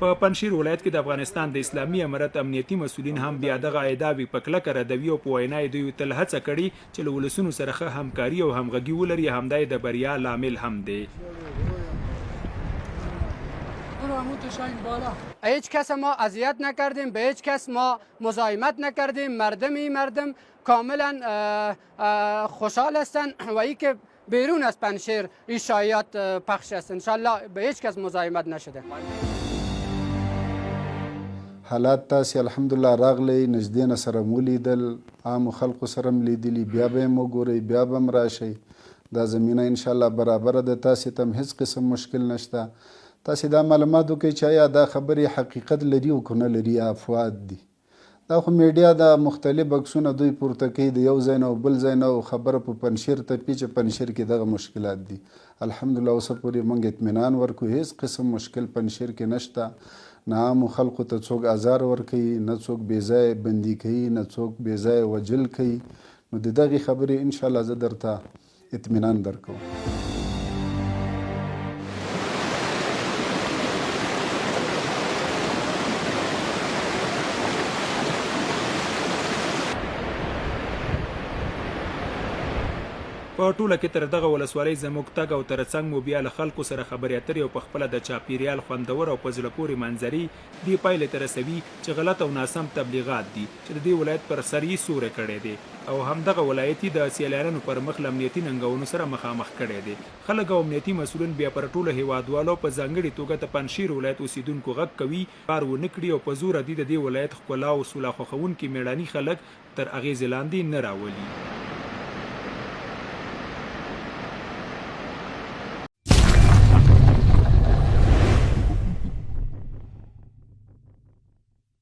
په پنجشیر ولایت کې د افغانستان د اسلامي امارت امنیتي مسؤلین هم بیا دغه ادعاوې په کلکه ردوي او په وینا یې دوی تل هڅه کړې چې له ولسونو سره ښه همکاري او همغږي ولري. همدا د بریا لامل هم دی. هیچ کس ما اذیت نکردیم، به هیچ کس ما مزاحمت نکردیم. مردم کاملا خوشحال هستند و ای که بیرون از پنجشیر این شایعات پخش است. انشالله به هیچ کس مزاحمت نشده. حالات تاسې الحمدلله راغلی، نږدې نه سره مو لیدل، عامو خلقو سره م لیدلي، بیا به یې وګورئ، بیا به م راشئ. دا زمینه انشاءالله برابره ده، تاسې ته هم هیڅ قسم مشکل نشته. تاسې دا معلومات وکړئ چې آیا دا خبرې حقیقت لري او که نه لري، یا افواد دي. دا خو میډیا دا مختلف عکسونه دوی پورته کوي د یو ځای نه او بل ځای نه، او خبره په پنجشیر تپي چې پنجشیر کې دغه مشکلات دي. الحمدلله اوسه پورې موږ اطمینان ورکوو، هیڅ قسم مشکل پنجشیر کې نشته. نه عامو خلقو ته څوک ازار ورکوي، نه څوک بې ځایه بندي کوي، نه څوک بې ځایه وجل کوي. نو د دغې خبرې انشاءالله زه درته اطمینان درکوم. په ټوله کې تر دغه ولسوالۍ زموږ تګ او ترڅنګ مو بیا له خلکو سره خبرې اترې او په خپله د چاپیریال خوندور او په زړه پورې منظرې دې پایلې ته رسوي چې غلط او ناسم تبلیغات دي چې د دې ولایت پر سر یې سوری کړی دی او همدغه ولایتي د سیلانیانو پر مخ له امنیتي ننګونو سره مخامخ کړی دی. خلک او امنیتي مسؤلین بیا پر ټولو هیوادوالو په ځانګړې توګه د پنجشیر ولایت اوسیدونکو غږ کوي کار ونه کړي او په زوره دې د دې ولایت ښکلا او سوله خوښونکي مېړاني خلک تر اغېزې لاندې نه راولي.